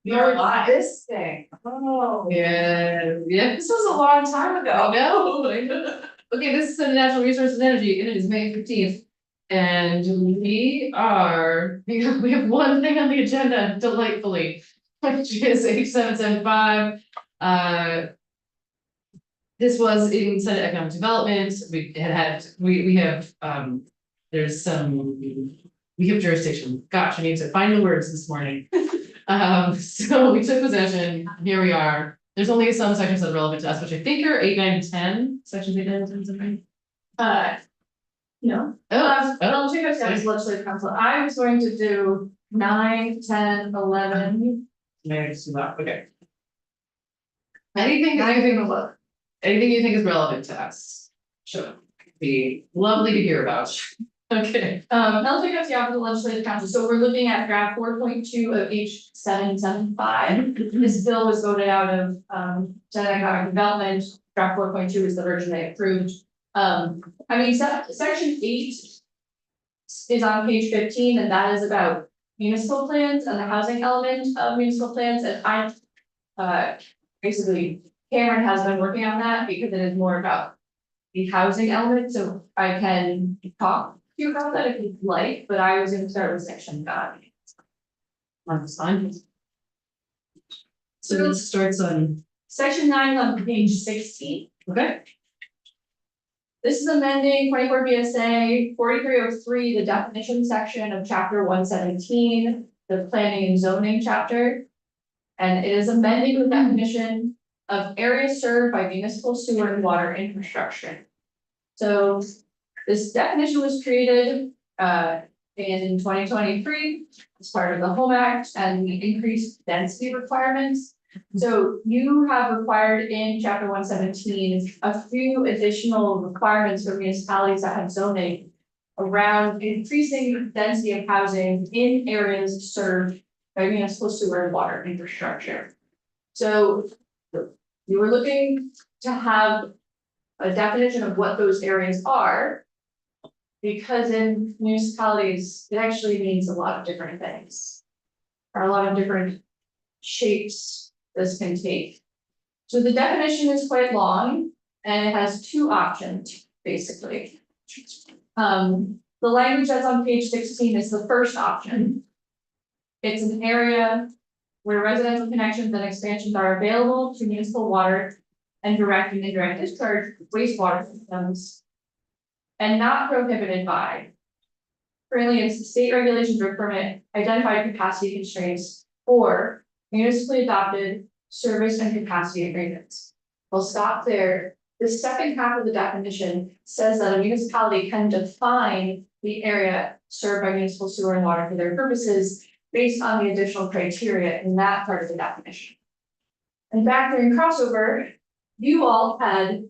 This thing. Oh. Yeah, This was a long time ago. I know. Okay, this is the Natural Resources and Energy, and it is May 15th. And we have one thing on the agenda, delightfully, which is H775. This was in Senate Economic Development. We have jurisdiction. Gosh, I need to find the words this morning. So we took possession, here we are. There's only some sections that are relevant to us, which I think are 8, 9, and 10, sections 8, 9, and 10, something. No. Oh, Check out the legislative council. I was going to do 9, 10, 11. Okay. Anything you think is relevant to us, sure, be lovely to hear about. Okay. I'll take up the office of the legislative council. So we're looking at draft 4.2 of H775. This bill was voted out of Senate Economic Development. Draft 4.2 is the version they approved. Section 8 is on page 15, and that is about municipal plans and the housing element of municipal plans. And basically Cameron has been working on that because it is more about the housing element. So I can talk to you about that if you'd like, but I was going to start with section 5. That's fine. So this starts on section 9 on page 16. Okay. This is amending 24 BSA 4303, the definition section of chapter 117, the planning and zoning chapter. And it is amending the definition of areas served by municipal sewer and water infrastructure. So this definition was created in 2023 as part of the Home Act and the increased density requirements. So you have required in chapter 117 a few additional requirements for municipalities that have zoning around increasing the density of housing in areas served by municipal sewer and water infrastructure. So you were looking to have a definition of what those areas are, because in municipalities, it actually means a lot of different things, or a lot of different shapes this can take. So the definition is quite long, and it has 2 options, basically. The language that's on page 16 is the first option. It's an area where residential connections and expansions are available to municipal water and direct and indirect discharge wastewater systems, and not prohibited by. Currently, it's state regulations or permit identified capacity constraints or municipally adopted service and capacity agreements. We'll stop there. The second half of the definition says that a municipality can define the area served by municipal sewer and water for their purposes based on the additional criteria in that part of the definition. And back during crossover, you all had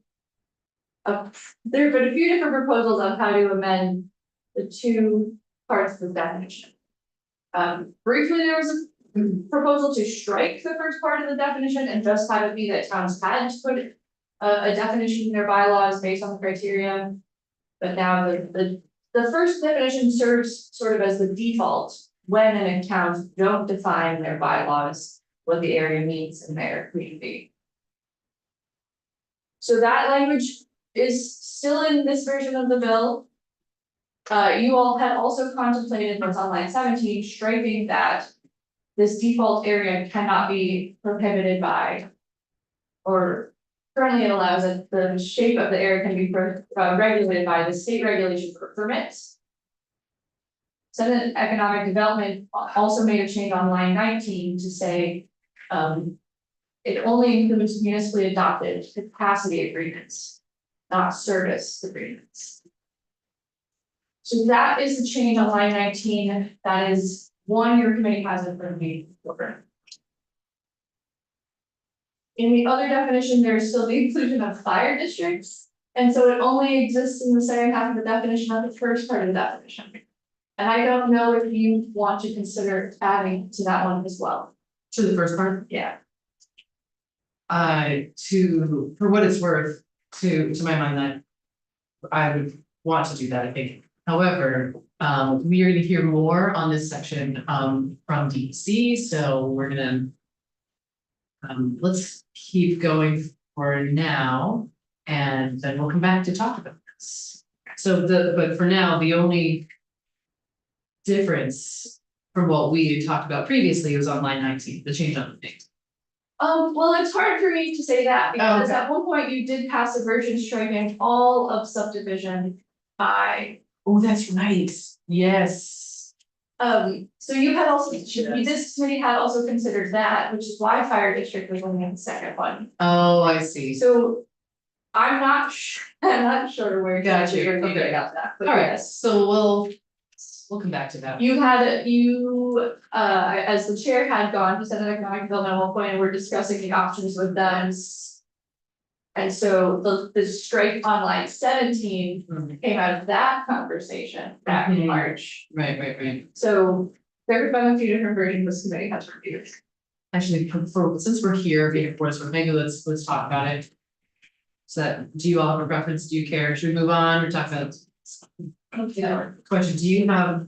there have been a few different proposals on how to amend the 2 parts of the definition. Briefly, there was a proposal to strike the first part of the definition and just have it be that towns had to put a definition in their bylaws based on the criteria. But now the first definition serves sort of as the default when an towns don't define their bylaws what the area means in their community. So that language is still in this version of the bill. You all had also contemplated what's on line 17, striking that this default area cannot be prohibited by, or currently it allows that the shape of the area can be regulated by the state regulation for permits. Senate Economic Development also made a change on line 19 to say it only includes municipally adopted capacity agreements, not service agreements. So that is the change on line 19. That is one your committee has in front of me. In the other definition, there's still the inclusion of fire districts. And so it only exists in the second half of the definition, not the first part of the definition. And I don't know if you want to consider adding to that one as well. To the first part? Yeah. For what it's worth, to my mind, that I would want to do that, I think. However, we are going to hear more on this section from DEC, so we're going to let's keep going for now, and then we'll come back to talk about this. So but for now, the only difference from what we had talked about previously was on line 19, the change on the name. Well, it's hard for me to say that because Okay. at one point you did pass a version striking all of subdivision by. Oh, that's right, yes. So you had also, this committee had also considered that, which is why fire district was only in the second one. Oh, I see. So I'm not I'm not sure where Got you, you're thinking okay. about that, but Alright, yes. so we'll come back to that. As the chair had gone to Senate Economic Development at one point, and we're discussing the options with them. And so the strike on line 17 Mhm. came out of that conversation back in Mhm. March. Right. So there have been a few different versions this committee has reviewed. Actually, since we're here, maybe let's talk about it. So do you all have a preference? Do you care? Should we move on or talk about? Question, do you have,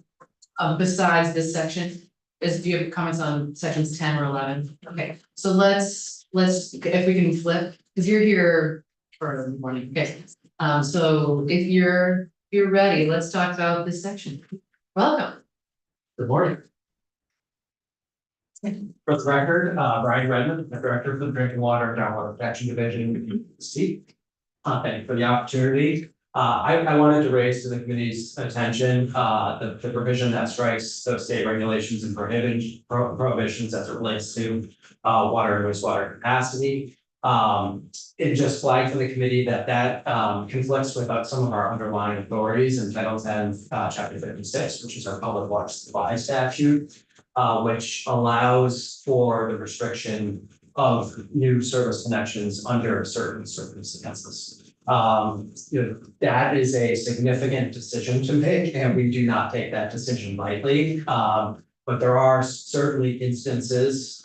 besides this section, do you have comments on sections 10 or 11? Okay, so let's, if we can flip, because you're here for the morning, okay? So if you're ready, let's talk about this section. Welcome. Good morning. For the record, Brian Redmond, the Director of the Drinking Water and Groundwater Protection Division, Thank you for the opportunity. I wanted to raise to the committee's attention, the provision that strikes those state regulations and prohibitions as it relates to, water and wastewater capacity. It just flagged for the committee that conflicts with some of our underlying authorities in Title 10, Chapter 56, which is our public water supply statute, which allows for the restriction of new service connections under certain circumstances. That is a significant decision to make, and we do not take that decision lightly. But there are certainly instances,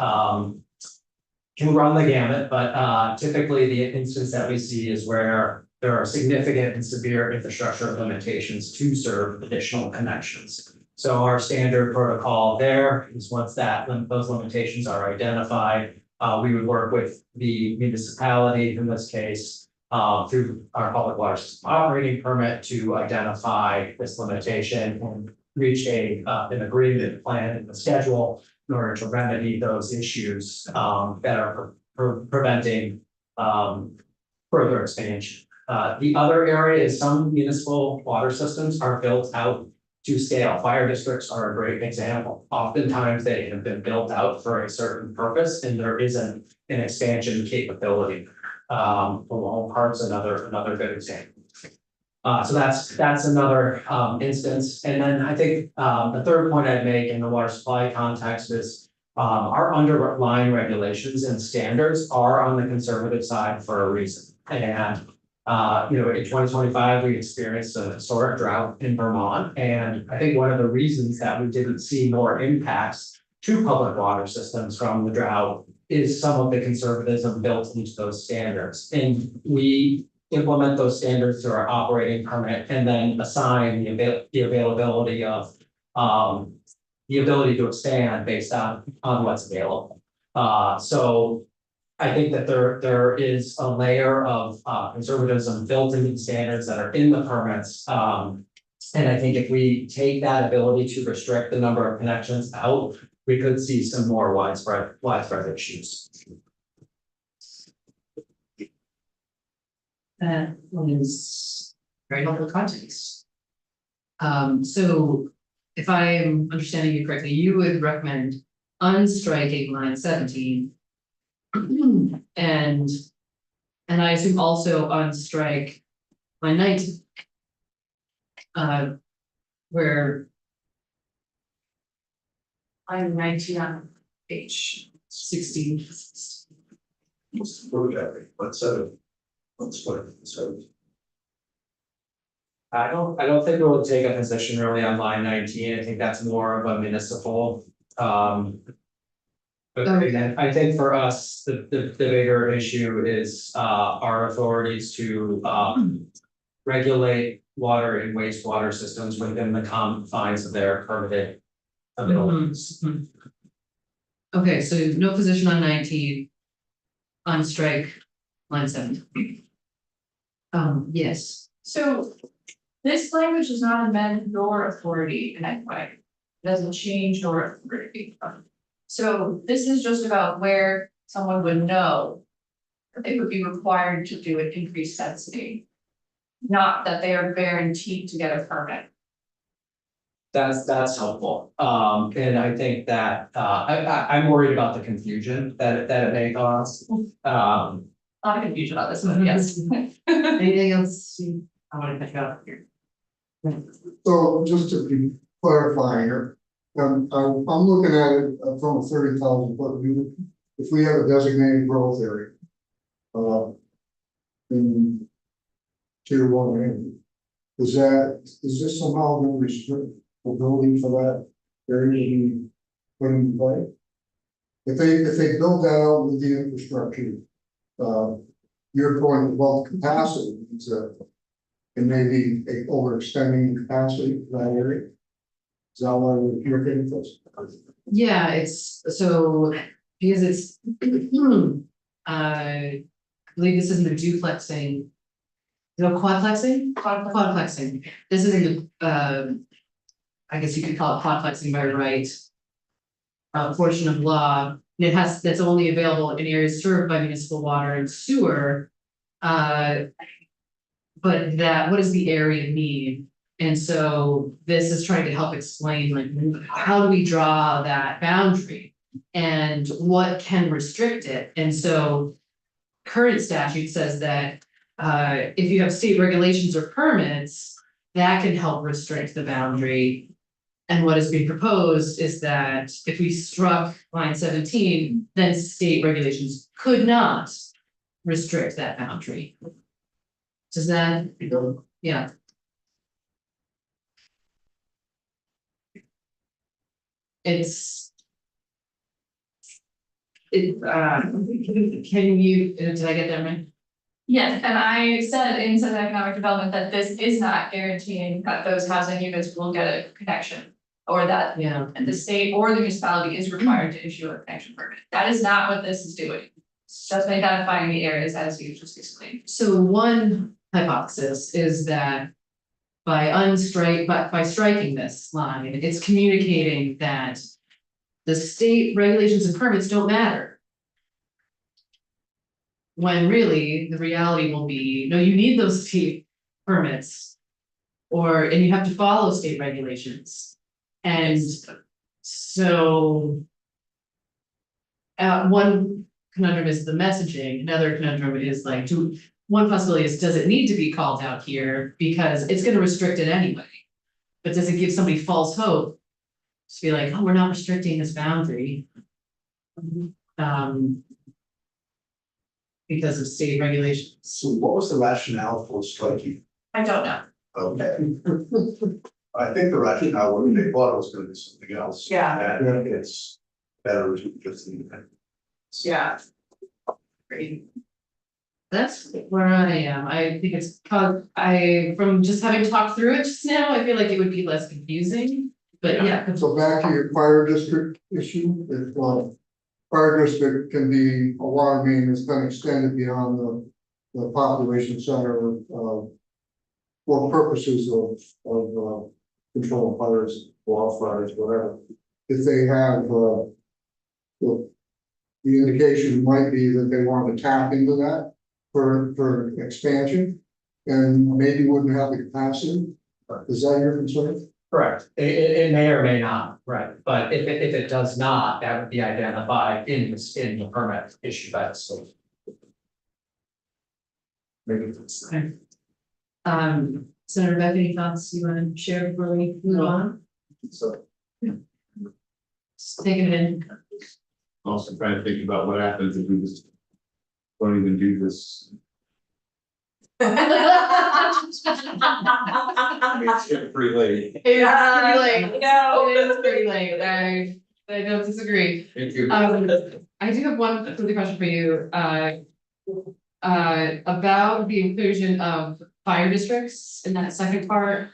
can run the gamut, but typically the instance that we see is where there are significant and severe infrastructure limitations to serve additional connections. So our standard protocol there is once those limitations are identified, we would work with the municipality in this case, through our public water system operating permit to identify this limitation and reach an agreement plan in the schedule in order to remedy those issues that are preventing further expansion. The other area is some municipal water systems are built out to scale. Fire districts are a great example. Oftentimes they have been built out for a certain purpose and there isn't an expansion capability. Along parts, another good example. So that's another instance. And then I think the third point I'd make in the water supply context is our underlying regulations and standards are on the conservative side for a reason. And in 2025, we experienced a historic drought in Vermont. And I think one of the reasons that we didn't see more impacts to public water systems from the drought is some of the conservatism built into those standards. And we implement those standards through our operating permit and then assign the availability of the ability to expand based on what's available. So I think that there is a layer of conservatism built into the standards that are in the permits. And I think if we take that ability to restrict the number of connections out, we could see some more widespread issues. That is very helpful context. So if I'm understanding you correctly, you would recommend unstriking line 17. And I assume also unstrike line 19. Where I'm 19 on page 16. Let's put it, so. I don't think we'll take a position really on line 19. I think that's more of a municipal. But again, I think for us, the bigger issue is our authorities to regulate water and wastewater systems within the confines of their permitted abilities. Okay, so no position on 19. on strike line 7. Yes, So this language does not amend your authority in any way. It doesn't change your authority. So this is just about where someone would know that they would be required to do an increased density. Not that they are guaranteed to get a permit. That's helpful, and I think that, I'm worried about the confusion that it may cause. A lot of confusion on this one, yes. anything else I want to pick up here? So just to be clarifying here, I'm looking at it from a 30,000 foot view. If we have a designated growth area. In tier 1 area, is this somehow going to restrict the ability for that area to be put in play? If they build that out with the infrastructure, you're going above capacity, it may be overextending capacity for that area. Is that why you're getting this? Yeah, it's so because it's I believe this isn't a duplexing. No, quadplexing? Quadplexing. This isn't I guess you could call it quadplexing by right. Portion of law, and that's only available in areas served by municipal water and sewer. But what does the area mean? And so this is trying to help explain like how do we draw that boundary and what can restrict it? And so current statute says that if you have state regulations or permits, that can help restrict the boundary. And what is being proposed is that if we struck line 17, then state regulations could not restrict that boundary. Does that, yeah. Can you, did I get that right? Yes, and I said in Southern Economic Development that this is not guaranteeing that those housing units will get a connection. Or that Yeah. the state or the municipality is required to issue a connection permit. That is not what this is doing. It's just identifying the areas as you just explained. So one hypothesis is that by striking this line, it's communicating that the state regulations and permits don't matter. When really, the reality will be, no, you need those state permits. And you have to follow state regulations. And so. One conundrum is the messaging, another conundrum is like, one possibility is, does it need to be called out here? Because it's gonna restrict it anyway. But does it give somebody false hope? To be like, oh, we're not restricting this boundary. Because of state regulations. So what was the rationale for striking? I don't know. Okay. I think the rationale, when they thought it was gonna be something else. Yeah. And it's better to just. Yeah. That's where I am. I think it's called, from just having talked through it just now, I feel like it would be less confusing, but yeah. So back to your fire district issue, if fire district can be a water main that's been extended beyond the population center for purposes of control fires, wildfires, whatever. If they have the indication might be that they want to tap into that for expansion and maybe wouldn't have the capacity. Is that your concern? Correct, it may or may not, right, but if it does not, that would be identified in the permit issued by the state. Maybe it's. Senator Beck, any thoughts you want to share before we move on? So. Just taking it in. Also trying to think about what happens if we just don't even do this. I mean, it's getting pretty late. It's pretty late. No, it is pretty late. I don't disagree. Thank you. I do have one further question for you, about the inclusion of fire districts in that second part.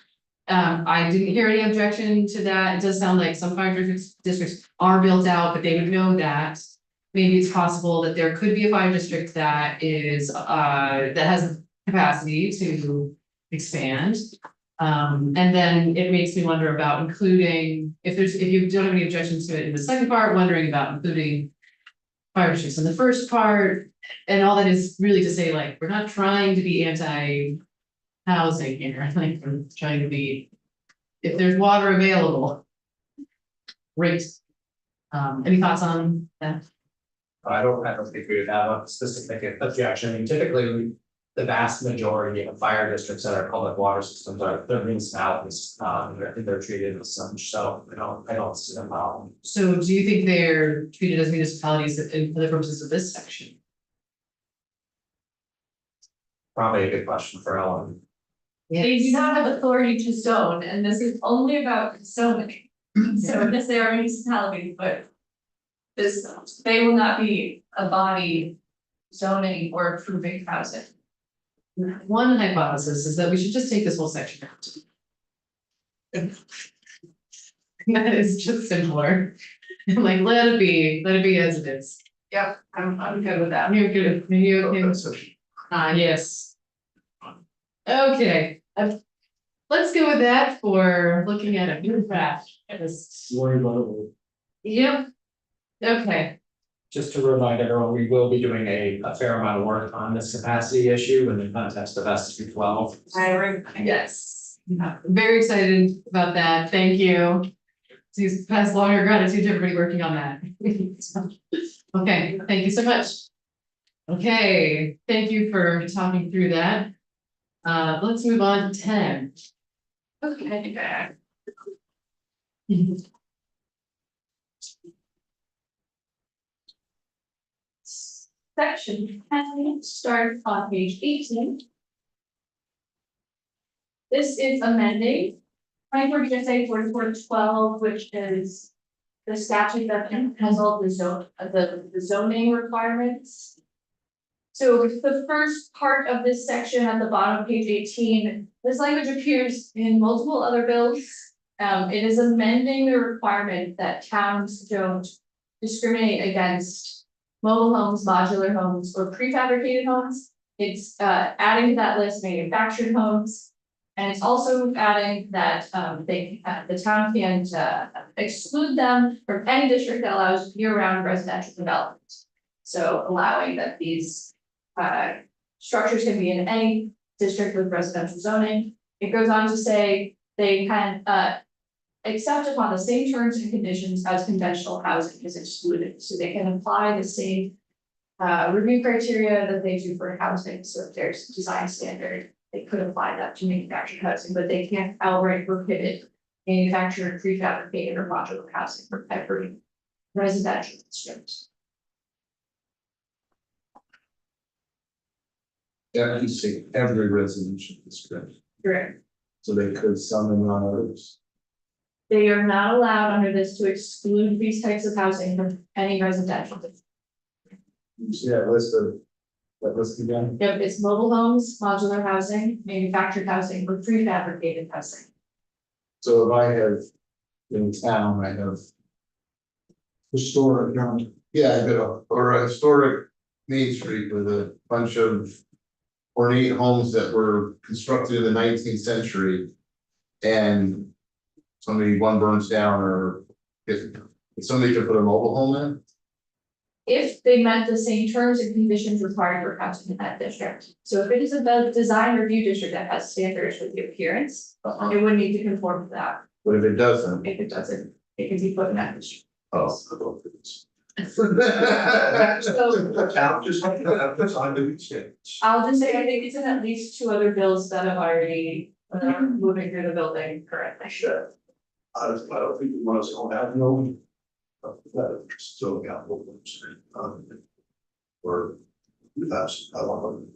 I didn't hear any objection to that. It does sound like some fire districts are built out, but they would know that. maybe it's possible that there could be a fire district that is, that has capacity to expand. And then it makes me wonder about including, if you don't have any objections to it in the second part, wondering about including fire districts in the first part, and all that is really to say, like, we're not trying to be anti-housing here, like, we're trying to be, if there's water available. Great. Any thoughts on that? I don't think we would have a specific objection. I mean, typically, the vast majority of fire districts that are public water systems are, they're municipalities, they're treated as such, so, I don't see a problem. So do you think they're treated as municipalities for the purposes of this section? Probably a good question for Ellen. They do not have authority to zone, and this is only about zoning. So this they are municipalities, but this, they will not be a body zoning or approving housing. One hypothesis is that we should just take this whole section out. That is just simpler. Like, let it be as it is. Yep, I'm good with that. You're good, you okay? That's a- Yes. Okay, let's go with that for looking at a new draft. Worry about it. Yep. Okay, Just to remind everyone, we will be doing a fair amount of work on this capacity issue in the context of SB 12. yes, very excited about that, thank you. Please pass along your gratitude to everybody working on that. Okay, thank you so much. Okay, thank you for talking through that. Let's move on to 10. Okay. Section 10 starts on page 18. This is amending 24 GSA 4412, which is the statute that has all the zoning requirements. So the first part of this section at the bottom of page 18, this language appears in multiple other bills. It is amending the requirement that towns don't discriminate against mobile homes, modular homes, or prefabricated homes. It's adding to that list manufactured homes. And it's also adding that the town can exclude them from any district that allows year-round residential development. So allowing that these structures can be in any district with residential zoning. It goes on to say they can except upon the same terms and conditions as conventional housing is excluded, so they can apply the same review criteria that they do for housing. So if there's a design standard, they could apply that to manufactured housing, but they can't outright prohibit manufactured, prefabricated, or modular housing for every residential district. Yeah, you say every residential district, Correct. so they could some and not others. They are not allowed under this to exclude these types of housing from any residential district. You see that list again? Yep, it's mobile homes, modular housing, manufactured housing, or prefabricated housing. So if I have, in town, I have, Historic, young. yeah, I got a historic Main Street with a bunch of ornate homes that were constructed in the 19th century. And one burns down, or if somebody could put a mobile home in. If they met the same terms and conditions required for housing in that district. So if it is a design review district that has standards with the appearance, it would need to conform to that. But if it doesn't, If it doesn't, it can be put in that district. oh. So, Town just have to have this on the change. I'll just say, I think it's in at least 2 other bills that have already moving through the building currently. Sure. I don't think we want us to have no. Still got what I'm saying. Or that's, I want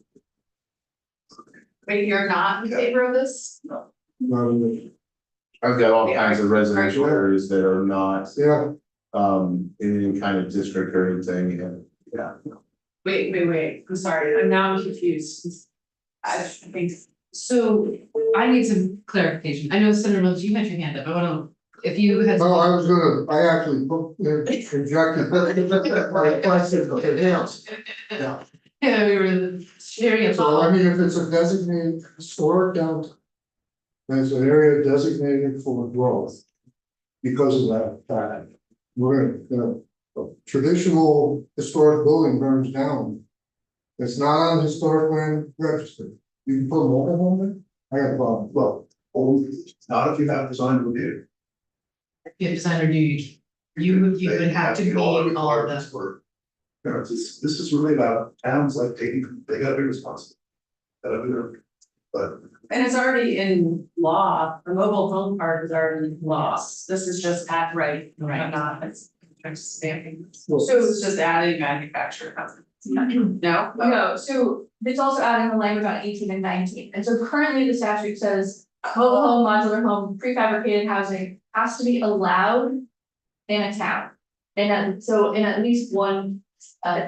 Wait, you're not in favor of this? Not in I've got all kinds of residential areas that are not, the- yeah, in any kind of district or anything, and, yeah. Wait, I'm sorry, I'm now confused. I think, so I need some clarification. I know Senator Mills, you had your hand up, I wanna if you had. No, I actually injected my question of the house. Yeah, Yeah, we were sharing a so I thought. mean, if it's a designated historic downtown. There's an area designated for growth. Because of that fact, we're gonna, a traditional historic building burns down. It's not on the historic land register. You can put a mobile home there, I got a problem, well, Not if you have design review. If designer you would have to meet all of requirements the. for. You know, this is really about towns like they gotta be responsible. Gotta be there, but And it's already in law, the mobile home park is already in law, this is just at right, not, it's just stamping. So it's just adding manufactured housing. No? No, so it's also adding the language on 18 and 19, and so currently the statute says. Mobile home, modular home, prefabricated housing has to be allowed in a town. And so in at least one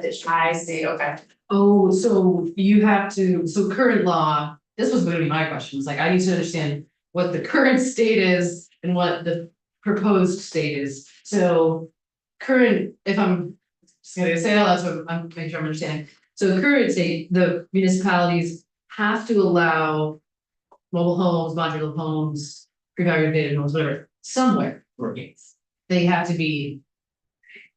district. I see, okay. Oh, so you have to, so current law, this was gonna be my question, was like, I need to understand what the current state is and what the proposed state is. So current, if I'm just gonna say that, that's what I'm making sure I'm understanding. So the current state, the municipalities have to allow mobile homes, modular homes, prefabricated homes, whatever, somewhere. They have to be.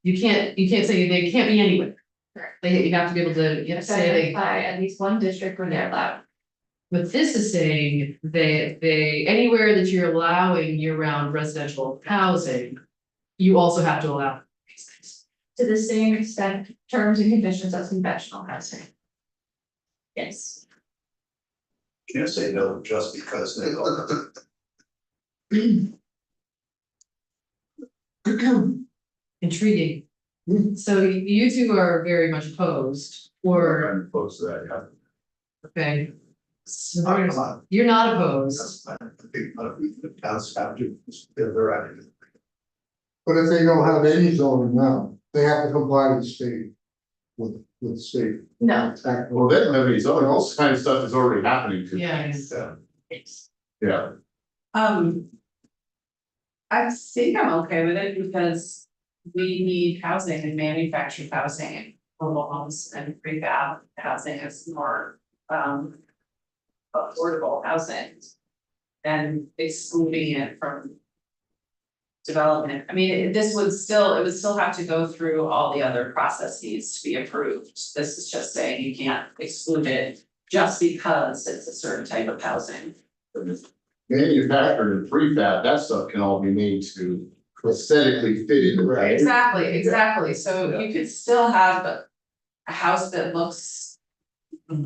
You can't say they can't be anywhere. Correct. You have to be able to, you have to say they. By at least one district where they're allowed. But this is saying they, anywhere that you're allowing year-round residential housing, you also have to allow these things. To the same extent, terms and conditions as conventional housing. Yes. can't say no just because they are. Intriguing. So you two are very much opposed, or, I'm opposed to that, yeah. okay, so Oh, come on. you're not opposed. That's fine. I think the towns have to, they're at it. but if they don't have any zoning now, they have to comply with the state. With the state. No. Act. Well, they don't have any zoning, all this kind of stuff is already happening to. Yeah. Yeah, I think I'm okay with it because we need housing and manufactured housing and mobile homes and prefab housing is more affordable housing. And excluding it from development, I mean, it would still have to go through all the other processes to be approved. This is just saying you can't exclude it just because it's a certain type of housing. manufactured and prefab, that stuff can all be made to aesthetically fit in, right? Exactly, so you could still have a house that looks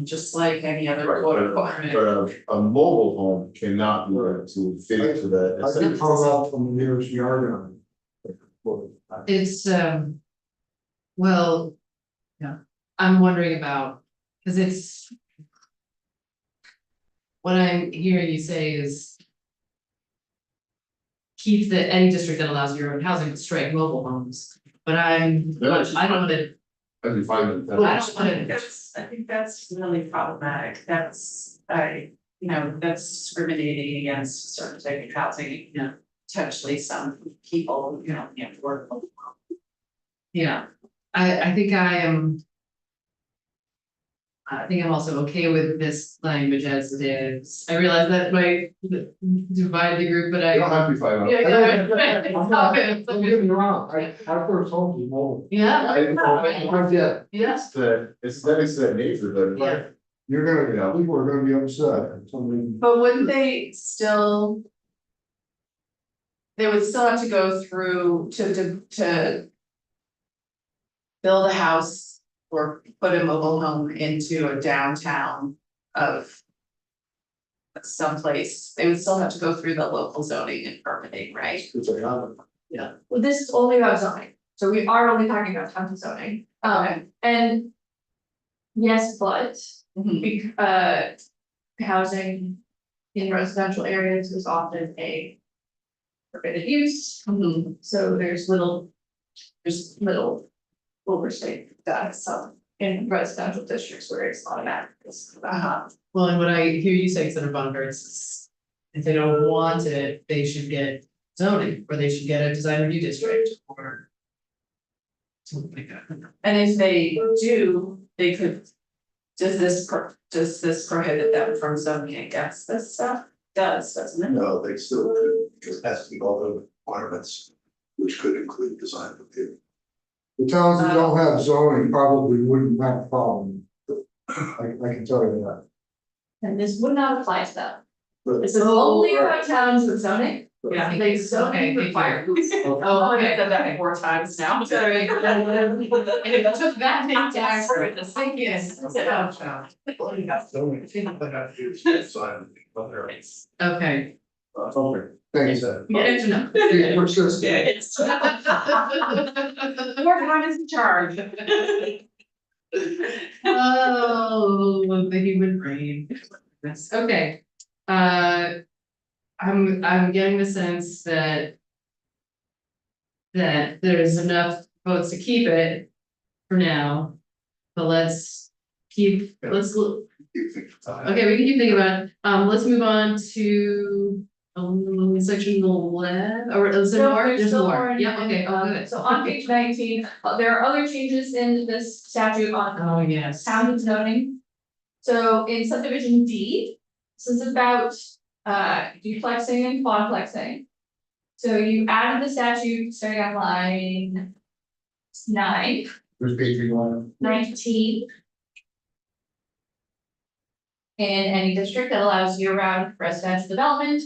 just like any other Right, code but requirement. a mobile home cannot be able to fit into that. I can carve out from the nearest yard on it. It's, well, yeah, I'm wondering about, cause it's. What I'm hearing you say is. Keep any district that allows your own housing, but strike mobile homes, but I don't wanna, That'd be fine with that. I don't wanna. I think that's really problematic, that's, that's discriminating against a certain type of housing, potentially some people, can't afford. Yeah, I think I'm also okay with this language as it is. I realize that might divide the group, but You don't I. have to fight on. Yeah, Don't get me wrong, our first home was mobile. Yeah, yes, The aesthetics of that neighborhood, yeah, right? You're gonna, people are gonna be upset, somebody. But wouldn't they still? They would still have to go through to. Build a house or put a mobile home into a downtown of. Someplace, they would still have to go through the local zoning and permitting, right? Well, this is only about zoning, so we are only talking about town zoning, and. Yes, but housing in residential areas is often a permitted use, so there's little oversight that some in residential districts where it's automatic. well, and what I hear you say, Senator Bonner, is if they don't want it, they should get zoning, or they should get a design review district, or. Something like that. And if they do, they could, does this prohibit them from zoning against this stuff? Does, doesn't it? No, they still could, because it has to be all the requirements, which could include design review. The towns that don't have zoning probably wouldn't have a problem. I can tell you that. And this would not apply to them. But- This is only about towns with zoning. Yeah. They zoning Okay, require. Oh, I've okay. said that 4 times now. Sorry. And it took that many times for it to sink in. Design, but they're- Okay. Okay, thanks, Ed. Yeah, good to know. You're persistent. It's. More time is in charge. Oh, the human brain. Yes, okay. I'm getting the sense that. That there's enough votes to keep it for now. But let's keep, let's, You think design. okay, we can keep thinking about it. Let's move on to. Section 11, or is there more? There's There's still more. more in- Yeah, okay, oh, in, good. So on page 19, there are other changes in this statute on Oh, yes. town zoning. So in subdivision D, this is about duplexing and quadplexing. So you added the statute starting on line 9, Who's page you on? 19. In any district that allows year-round residential development,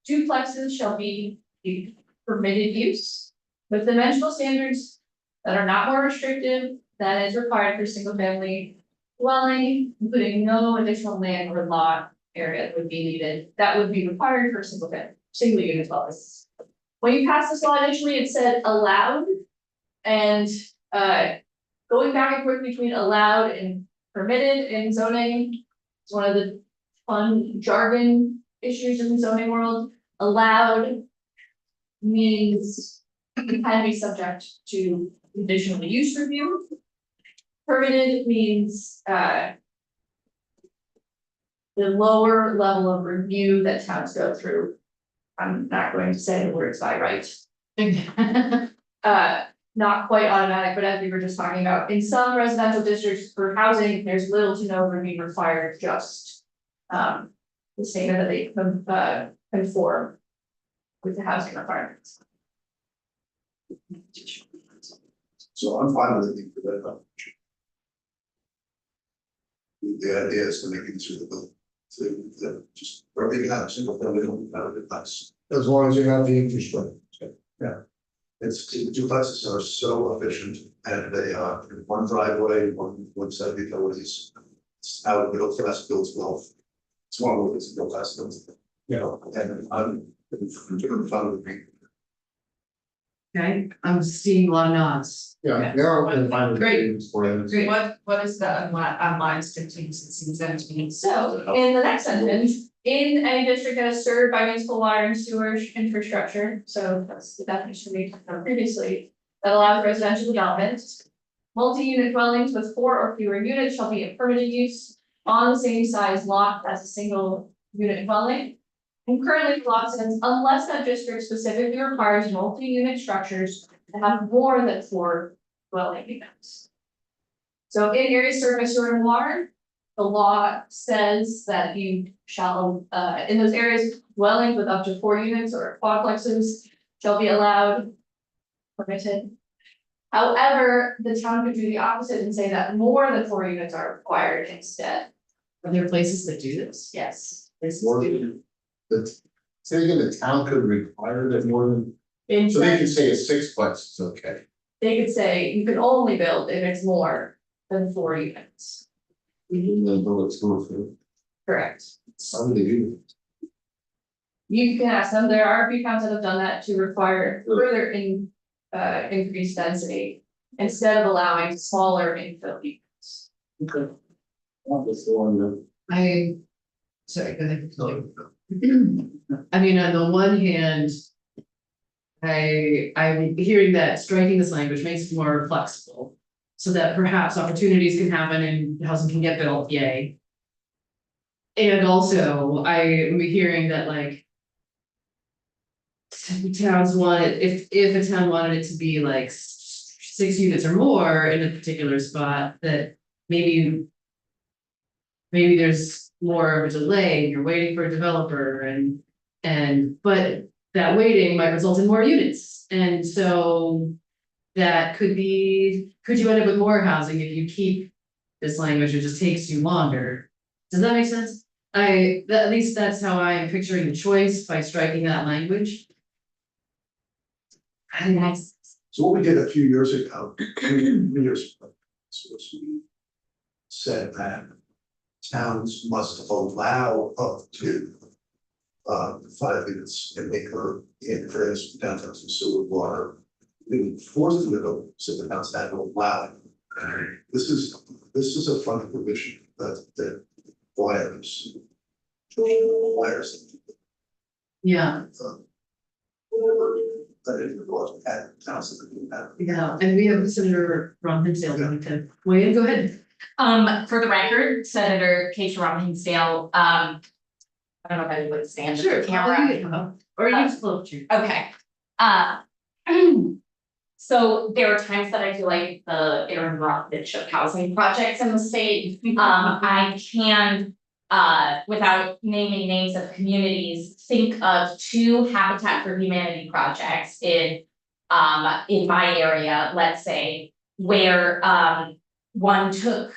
duplexes shall be the permitted use with dimensional standards that are not more restrictive than is required for single-family dwelling, including no additional land or lot area that would be needed, that would be required for single unit dwellings. When you passed this law initially, it said allowed, and going back and forth between allowed and permitted in zoning is one of the fun jargon issues in the zoning world. Allowed means it can be subject to conditional use review. Permitted means the lower level of review that towns go through. I'm not going to say the words by right. Not quite automatic, but as we were just talking about, in some residential districts for housing, there's little to no review required, just the statement that they conform with the housing requirements. So I'm fine with it for that. The idea is to make it suitable to just, wherever you can have a single family home, that would be nice. As long as you have the infrastructure. It's, the duplexes are so efficient and they are one driveway, one set of utilities. It's out built fast, builds well. It's one of it's built fast, builds. You know, and I'm fun with me. Okay, I'm seeing a lot of nods. Yeah, now I'm fine with Great. things for it. Great. What is the on lines 15, 16, 17? So in the next sentence, in any district that is served by municipal water and sewer infrastructure, so that's the definition we talked about previously, that allows residential development. Multi-unit dwellings with 4 or fewer units shall be a permitted use on the same size lot as a single unit dwelling. And currently the law says unless that district specifically requires multi-unit structures to have more than 4 dwelling units. So in areas served by sewer and water, the law says that you shall, in those areas, dwellings with up to 4 units or quadplexes shall be allowed, permitted. However, the town could do the opposite and say that more than 4 units are required instead. Are there places that do this? Yes. More than, say again, the town could require that more than, In so they fact, can say a sixplex is okay. they could say you can only build if it's more than 4 units. Even though the village school for, Correct. some they do. You can ask them, there are a few towns that have done that to require further increased density instead of allowing smaller infill units. Okay. That's the one that. Sorry, go ahead. I mean, on the one hand. I'm hearing that striking this language makes it more flexible. So that perhaps opportunities can happen and housing can get built, yay. And also, I am hearing that like. towns wanted, if a town wanted it to be like 6 units or more in a particular spot, that maybe. Maybe there's more of a delay, you're waiting for a developer but that waiting might result in more units, and so. That could you end up with more housing if you keep this language, it just takes you longer. Does that make sense? At least that's how I'm picturing the choice by striking that language. Nice. So what we did a few years ago, years ago, was we said that towns must allow up to 5 units an acre in areas of downtown sewer water. We forced them to go, so the towns had to allow it. This is a fund provision that requires. Yeah, That it was at towns that do that. yeah, and we have Senator Ron Hinsdale going to weigh in, go ahead. For the record, Senator Keisha Robin Hinsdale, I don't know if I would stand for the camera. Or you just float through. Okay. So there are times that I feel like the Aaron Brockovich of housing projects in the state. I can, without naming names of communities, think of 2 Habitat for Humanity projects in my area, let's say, where one took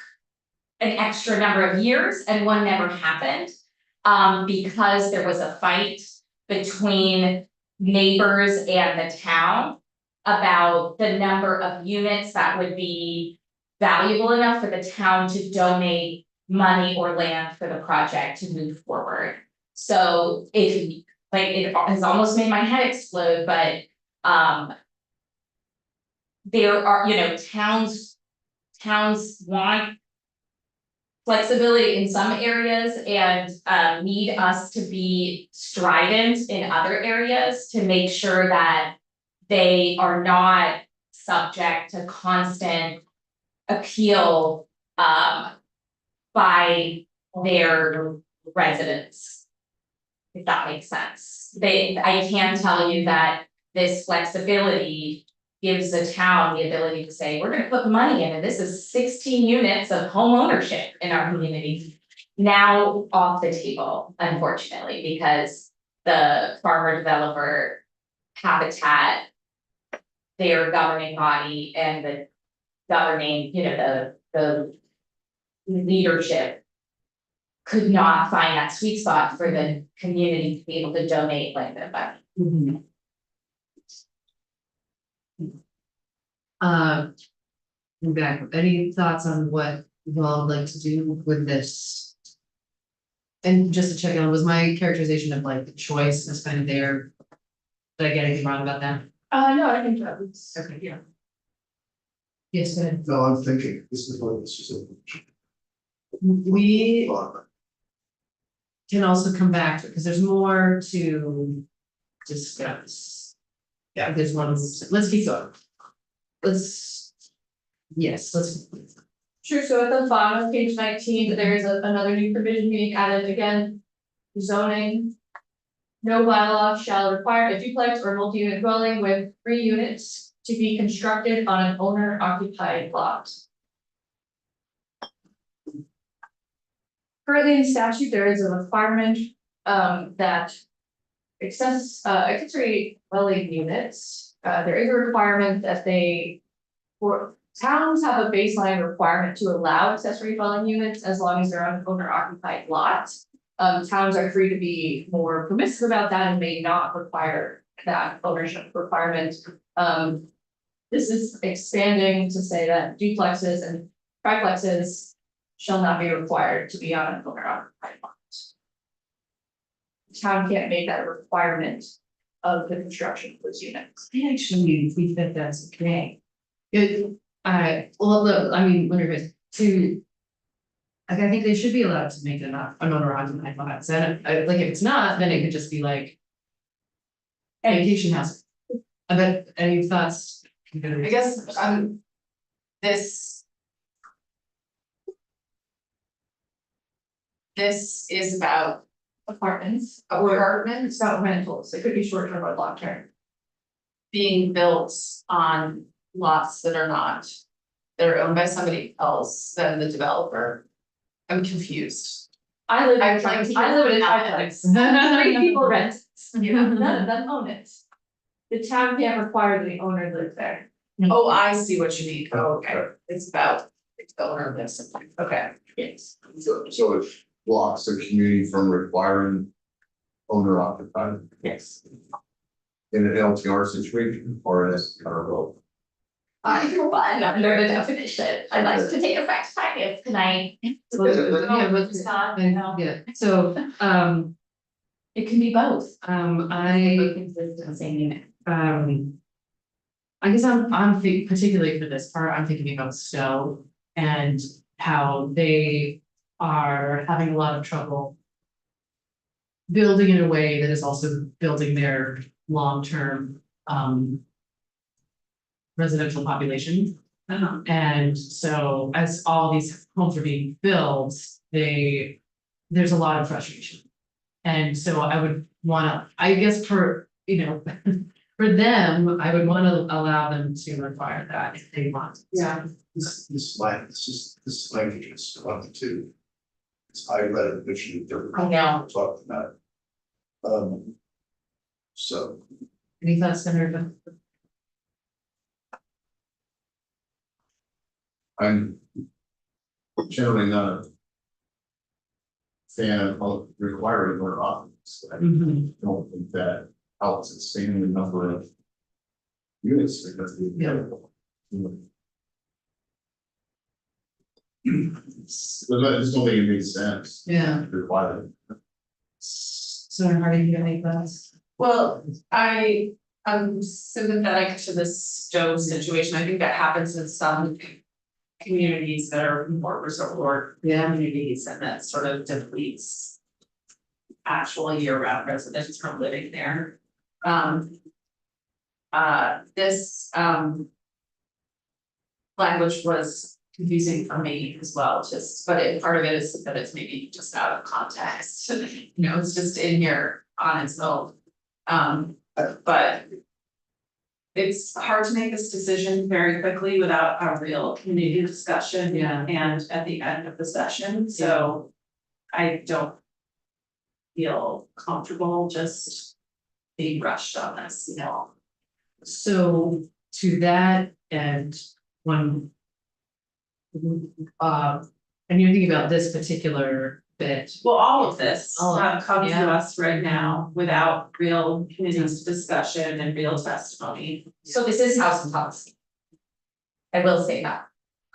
an extra number of years and one never happened. Because there was a fight between neighbors and the town about the number of units that would be valuable enough for the town to donate money or land for the project to move forward. So it has almost made my head explode, but there are, towns want flexibility in some areas and need us to be strident in other areas to make sure that they are not subject to constant appeal by their residents. If that makes sense. I can tell you that this flexibility gives the town the ability to say, we're gonna put money in, and this is 16 units of home ownership in our community. Now off the table, unfortunately, because the farmer developer Habitat, their governing body and the governing, the leadership could not find that sweet spot for the community to be able to donate like that money. Back, any thoughts on what you all would like to do with this? And just to check in, was my characterization of like the choice is kind of there? Did I get anything wrong about that? No, I think that was. Okay, yeah. Yes, go ahead. No, I'm thinking, this is a. We can also come back to it, because there's more to discuss. Yeah, there's one, let's keep going. Let's. Sure, so at the bottom of page 19, there is another new provision being added again. Zoning. No bylaw shall require a duplex or multi-unit dwelling with 3 units to be constructed on an owner occupied lot. Currently in statute, there is a requirement that accessory dwelling units, there is a requirement that towns have a baseline requirement to allow accessory dwelling units as long as they're on an owner occupied lot. Towns are free to be more permissive about that and may not require that ownership requirement. This is expanding to say that duplexes and triplexes shall not be required to be on an owner occupied lot. The town can't make that a requirement of the construction of those units. I actually think that that's okay. Well, look, I mean, wonder if I think they should be allowed to make it an owner occupied lot. So like if it's not, then it could just be like vacation house. I bet, any thoughts? I guess this is about apartments or apartments, not rentals, it could be short term or long term. Being built on lots that are not, that are owned by somebody else than the developer. I'm confused. I live in, I'd like to I live in a hear triplex, that. 3 people rent, none of them own it. The town can't require the owner live there. Oh, I see what you mean. Oh, okay. It's about the owner of this. Okay. Yes. So it blocks the community from requiring owner occupied Yes. in an LTR situation or an STR. I for one, under the definition, I'd like to take effect finance tonight. Yeah, but it's not, yeah, so, It can be both. I, Consistency. I guess particularly for this part, I'm thinking about Stowe and how they are having a lot of trouble building in a way that is also building their long-term, residential population. And so as all these homes are being built, there's a lot of frustration. And so I would wanna, I guess for, for them, I would wanna allow them to require that if they want. Yeah. This language is one of the two. I read it, which you don't. I know. Talk about. So, Any thoughts, Senator? I'm generally not a fan of requiring more office. I Mhm. don't think that helps expand the number of units because the available. But I just don't think it makes sense. Yeah. to require it. So how do you make thoughts? Well, I'm sympathetic to this Stowe situation. I think that happens in some communities that are more resort communities, and that sort of depletes actual year-round residents from living there. This language was confusing for me as well, part of it is that it's maybe just out of context. It's just in here on its own. But it's hard to make this decision very quickly without a real community discussion. Yeah. And at the end of the session, so I don't feel comfortable just being rushed on this, So to that end, when and you're thinking about this particular bit. Well, all of this All of comes to yeah. us right now without real community discussion and real testimony. So this is housing policy. I will say that,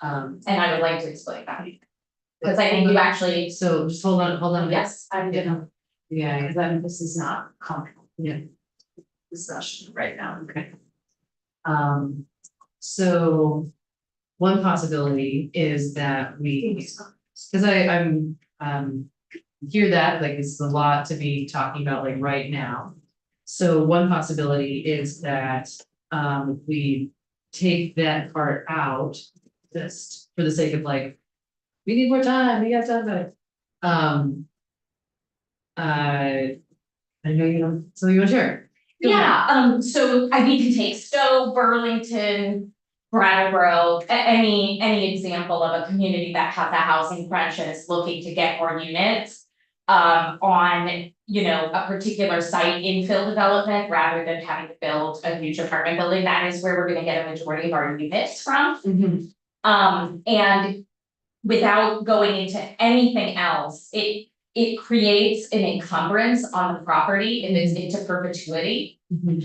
and I would like to explain that. Because I think you actually, So just hold on. yes, I'm gonna, Yeah, because then this is not comfortable. yeah, Discussion right now. okay. So one possibility is that because I'm hear that, like, this is a lot to be talking about like right now. So one possibility is that we take that part out, just for the sake of like, we need more time, we got time, but I know you don't, so you want to share? Go ahead. Yeah, so I mean, you can take Stowe, Burlington, Brattleboro, any example of a community that has a housing crunch and is looking to get more units. On, a particular site infill development, rather than having to build a huge apartment building, that is where we're gonna get a majority of our units from. And without going into anything else, it creates an encumbrance on the property and is into perpetuity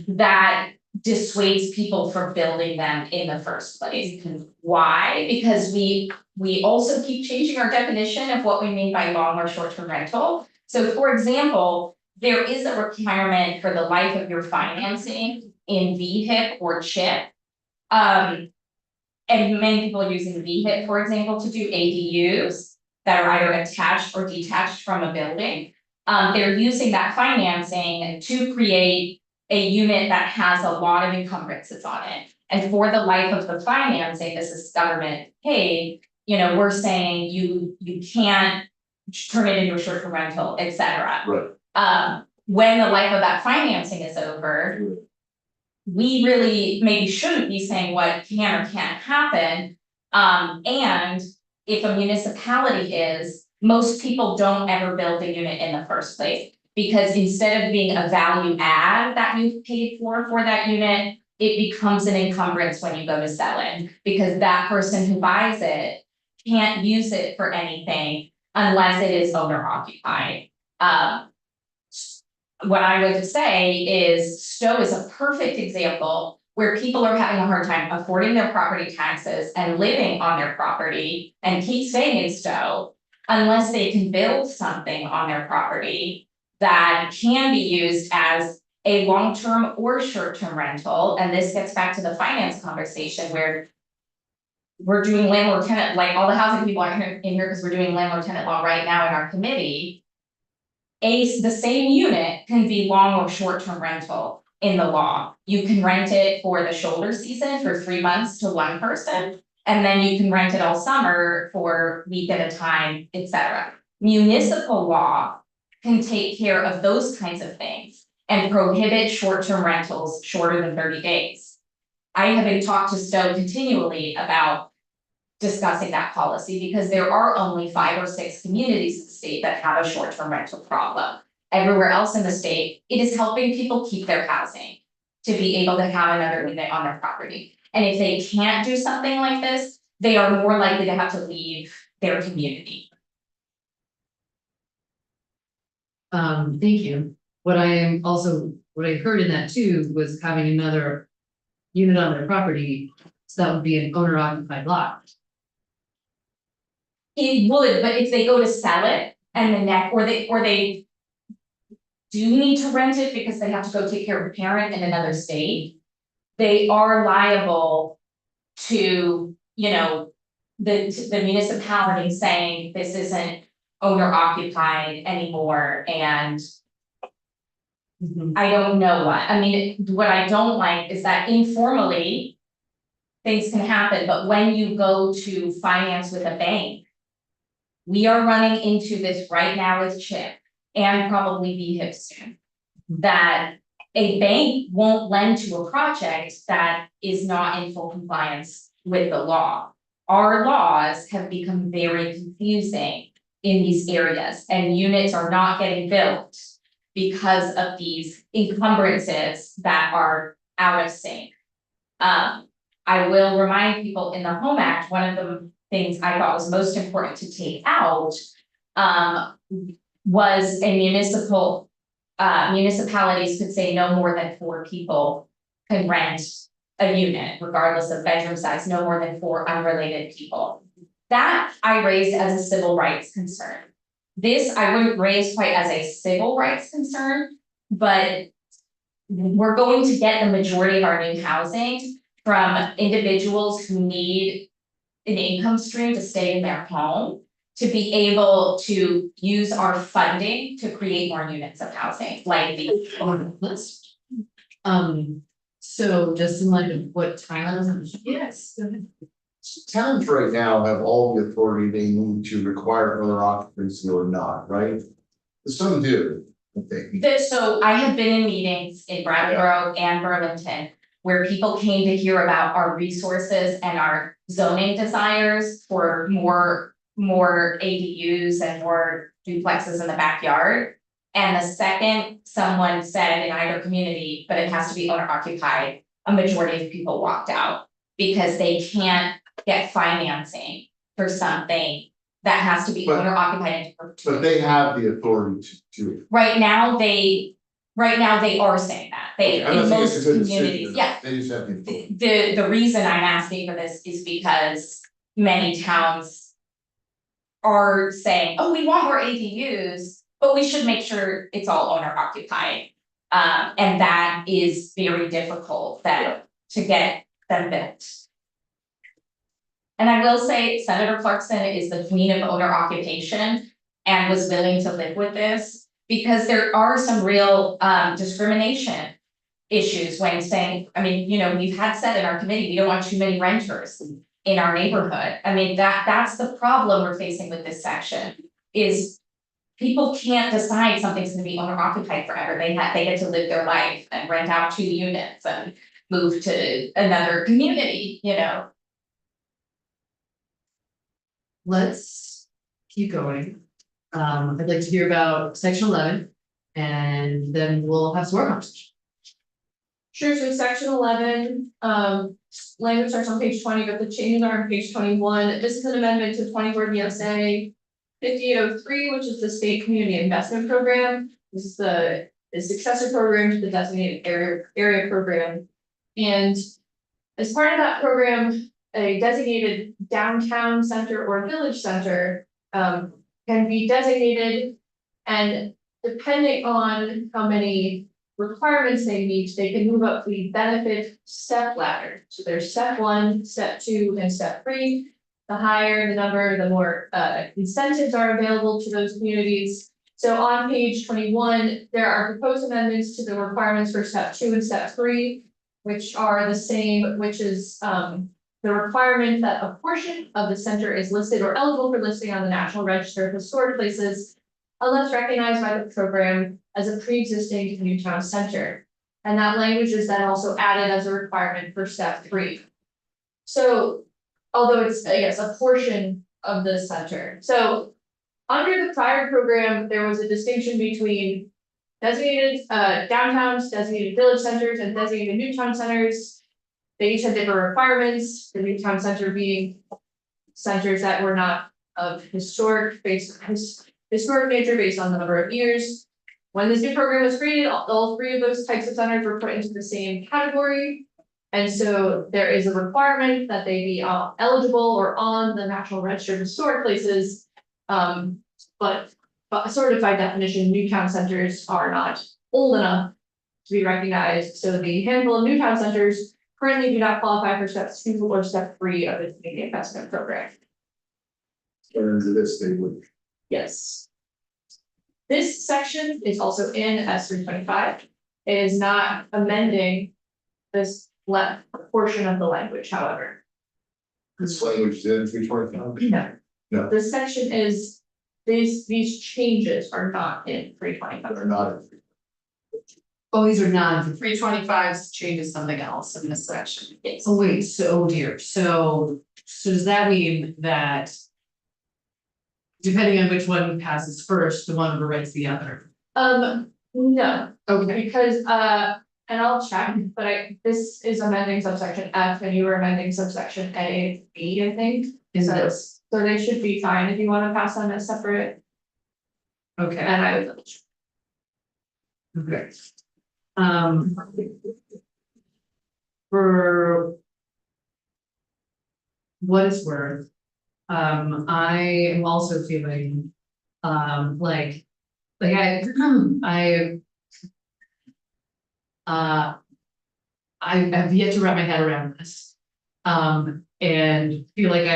that dissuades people from building them in the first place. Why? Because we also keep changing our definition of what we mean by long or short-term rental. So for example, there is a requirement for the life of your financing in VHIP or CHIP. And many people are using VHIP, for example, to do ADUs that are either attached or detached from a building. They're using that financing to create a unit that has a lot of encumbrances on it. And for the life of the financing, this is government paid, we're saying you can't turn it into a short-term rental, et cetera. Right. When the life of that financing is over. We really maybe shouldn't be saying what can or can't happen. And if a municipality is, most people don't ever build a unit in the first place. Because instead of being a value add that you've paid for that unit, it becomes an encumbrance when you go to sell it. Because that person who buys it can't use it for anything unless it is owner occupied. What I would say is Stowe is a perfect example where people are having a hard time affording their property taxes and living on their property and keep staying in Stowe unless they can build something on their property that can be used as a long-term or short-term rental. And this gets back to the finance conversation where we're doing landlord tenant, like all the housing people are in here because we're doing landlord tenant law right now in our committee. The same unit can be long or short-term rental in the law. You can rent it for the shoulder season for 3 months to one person. And then you can rent it all summer for a week at a time, etc. Municipal law can take care of those kinds of things and prohibit short-term rentals shorter than 30 days. I have been talked to Stowe continually about discussing that policy because there are only 5 or 6 communities in the state that have a short-term rental problem. Everywhere else in the state, it is helping people keep their housing to be able to have another unit on their property. And if they can't do something like this, they are more likely to have to leave their community. Thank you. What I heard in that too was having another unit on their property, so that would be an owner occupied lot. It would, but if they go to sell it and or they do need to rent it because they have to go take care of a parent in another state, they are liable to, the municipality saying this isn't owner occupied anymore and I don't know what, what I don't like is that informally things can happen, but when you go to finance with a bank, we are running into this right now with CHIP and probably VHIP soon. That a bank won't lend to a project that is not in full compliance with the law. Our laws have become very confusing in these areas and units are not getting built because of these encumbrances that are out of sync. I will remind people in the Home Act, one of the things I thought was most important to take out was a municipalities could say no more than 4 people can rent a unit, regardless of bedroom size, no more than 4 unrelated people. That I raised as a civil rights concern. This I wouldn't raise quite as a civil rights concern, but we're going to get the majority of our new housing from individuals who need an income stream to stay in their home, to be able to use our funding to create more units of housing, like the. So just in light of what time. Yes. Go ahead. Towns right now have all the authority they need to require owner occupancy or not, right? Some do, I think. So I have been in meetings in Brattleboro and Burlington where people came to hear about our resources and our zoning desires for more ADUs and more duplexes in the backyard. And the second someone said in either community, but it has to be owner occupied, a majority of people walked out because they can't get financing for something that has to be But- owner occupied. But they have the authority to. Right now, they are saying that, Okay, I'm in not saying most it's a good communities, decision, yeah. They just have the authority. The reason I'm asking for this is because many towns are saying, oh, we want more ADUs, but we should make sure it's all owner occupied. And that is very difficult to get them built. And I will say Senator Clarkson is the queen of owner occupation and was willing to live with this because there are some real discrimination issues when saying, we've had said in our committee, we don't want too many renters in our neighborhood. That's the problem we're facing with this section is people can't decide something's gonna be owner occupied forever, they get to live their life and rent out 2 units and move to another community, you know? Let's keep going. I'd like to hear about section 11, and then we'll have some more conversation. Sure, so section 11, language starts on page 20, but the changes are on page 21. This is an amendment to 24 VSA 5803, which is the state community investment program. This is the successor program to the designated area program. And as part of that program, a designated downtown center or village center can be designated, and depending on how many requirements they meet, they can move up the benefit step ladder. So there's step 1, step 2, and step 3. The higher the number, the more incentives are available to those communities. So on page 21, there are proposed amendments to the requirements for step 2 and step 3, which are the same, which is the requirement that a portion of the center is listed or eligible for listing on the National Register of Historic Places unless recognized by the program as a pre-existing new town center. And that language is then also added as a requirement for step 3. So, although it's, I guess, a portion of the center. So, under the prior program, there was a distinction between designated downtowns, designated village centers, and designated new town centers. They each had different requirements, the new town center being centers that were not of historic nature based on the number of years. When this new program was created, all 3 of those types of centers were put into the same category. And so there is a requirement that they be eligible or on the National Register of Historic Places. But sort of by definition, new town centers are not old enough to be recognized. So the handful of new town centers currently do not qualify for step 2 or step 3 of the community investment program. Under this, they would. Yes. This section is also in S 325. It is not amending this left portion of the language, however. This language is in 325. No. No. This section is, these changes are not in 325. They're not. Oh, these are not. 325 changes something else in this section. Yes. Oh, wait, so, oh dear, so does that mean that depending on which one passes first, the one overwrites the other? No, Okay. because, and I'll check, but this is amending subsection F and you were amending subsection A, B, I think. In So, this, so they should be fine if you wanna pass them as separate, okay, and I would. okay. For what it's worth, I am also feeling, like I have yet to wrap my head around this. And feel like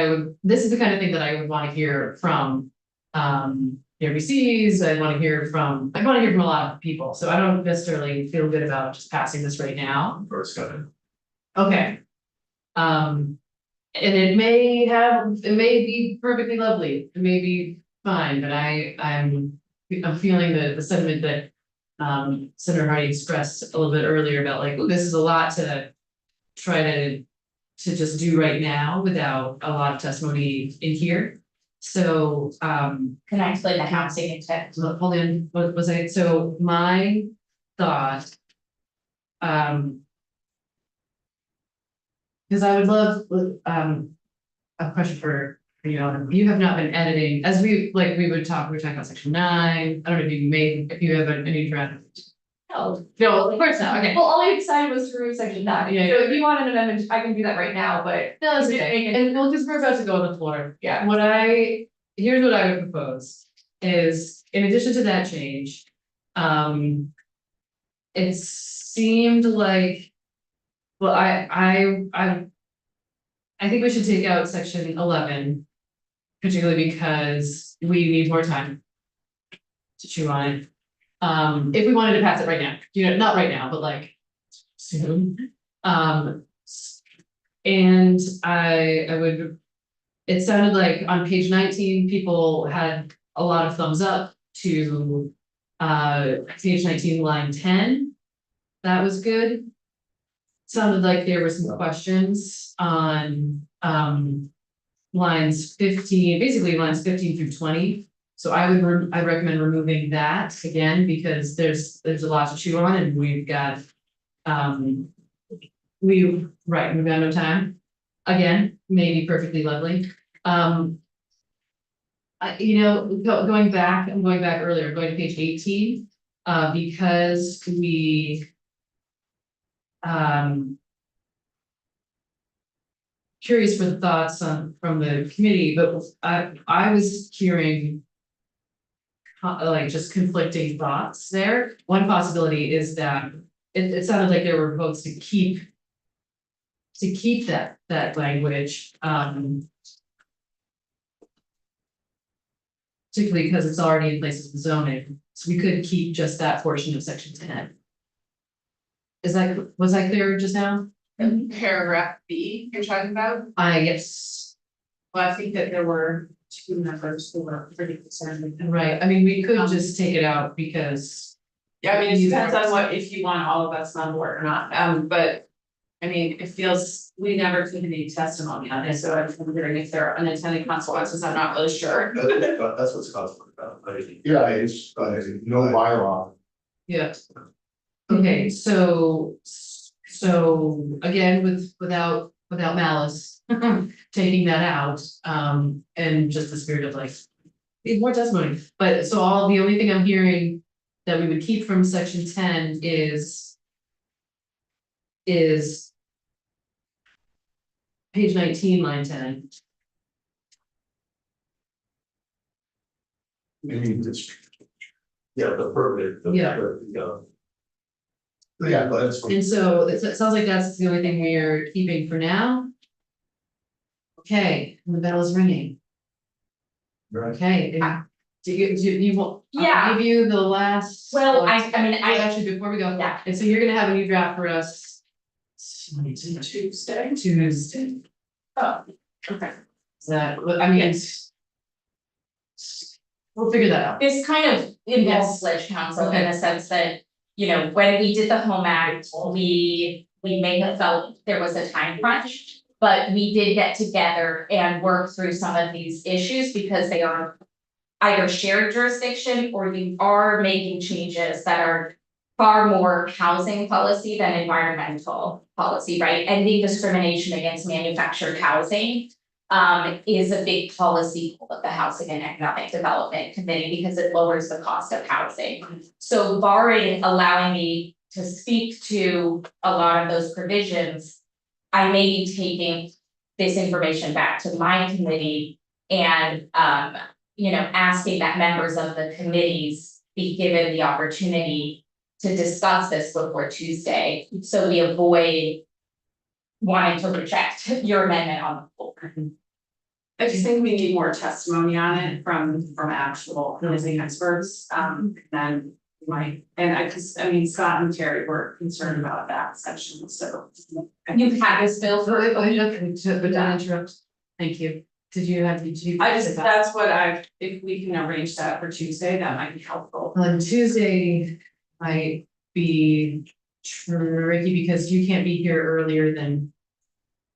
this is the kind of thing that I would want to hear from, RBCs, I want to hear from a lot of people, so I don't necessarily feel good about just passing this right now. First, got it. Okay. And it may be perfectly lovely, it may be fine, but I'm feeling the sentiment that Senator Hardy expressed a little bit earlier about like, oh, this is a lot to try to just do right now without a lot of testimony in here. So Can I explain the housing instead? hold on, what was I, so my thought. Because I would love, a question for you know, you have not been editing, as we were talking about section 9, I don't know if you have any draft. No, of course not, okay. Well, all I decided was through section 9, Yeah, so if you want an amendment, I can do that right now, but. No, it's You didn't okay, make it. and well, because we're about to go on the floor. Yeah. Here's what I would propose, is in addition to that change, it seemed like. Well, I think we should take out section 11. Particularly because we need more time to chew on it. If we wanted to pass it right now, you know, not right now, but like soon. And I would, it sounded like on page 19, people had a lot of thumbs up to page 19, line 10. That was good. Sounded like there were some questions on lines 15, basically lines 15 through 20. So I recommend removing that again, because there's a lot to chew on, and we've got we've got no time. Again, maybe perfectly lovely. Going back, I'm going back earlier, going to page 18, because we curious for the thoughts from the committee, but I was hearing like just conflicting thoughts there. One possibility is that it sounded like there were votes to keep that language, particularly because it's already in place with zoning, so we could keep just that portion of section 10. Was I clear just now? Paragraph B, you're talking about? Yes, Well, I think that there were 2 members who were pretty concerned. right, I mean, we could just take it out because. Yeah, I mean, it depends on what, if you want all of us on board or not, but. I mean, it feels, we never took any testimony on it, so I'm wondering if there are unintended consequences, I'm not really sure. That's what's talking about, Yeah, it's, no bylaw. Yeah. Okay, so again, without malice, taking that out, and just the spirit of like. Need more testimony, but so the only thing I'm hearing that we would keep from section 10 is page 19, line 10. maybe this. Yeah, the permit. Yeah. Yeah, but that's. And so it sounds like that's the only thing we are keeping for now. Okay, and the bell is ringing. Right. Okay, and do you want? Yeah. I'll give you the last. Well, well, I actually, before we go. Yeah. And so you're gonna have a new draft for us. Tuesday. Tuesday. Oh, okay. Is that, I mean, we'll figure that out. This kind of involves Yes. ledge council in Okay. the sense that, when we did the Home Act, we may have felt there was a time crunch. But we did get together and work through some of these issues because they are either shared jurisdiction or you are making changes that are far more housing policy than environmental policy, right? Ending discrimination against manufactured housing is a big policy goal of the Housing and Economic Development Committee because it lowers the cost of housing. So barring allowing me to speak to a lot of those provisions, I may be taking this information back to my committee and asking that members of the committees be given the opportunity to discuss this before Tuesday, so we avoid wanting to reject your amendment on the floor. I just think we need more testimony on it from actual housing experts, than Scott and Terry were concerned about that section, so. You had this bill for, Interrupt. Thank you. Did you? That's what if we can arrange that for Tuesday, that might be helpful. On Tuesday might be tricky because you can't be here earlier than,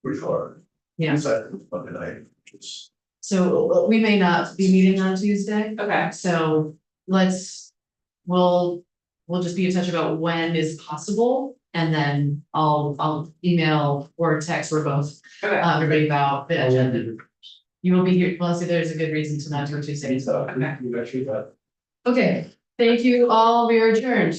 Pretty hard. yeah, Monday night, just. so we may not be meeting on Tuesday. Okay, So we'll just be in touch about when is possible, and then I'll email or text or both okay. everybody about the agenda. You won't be here, well, so there's a good reason to not do it Tuesday, so. You actually got. Okay, thank you all, we are adjourned.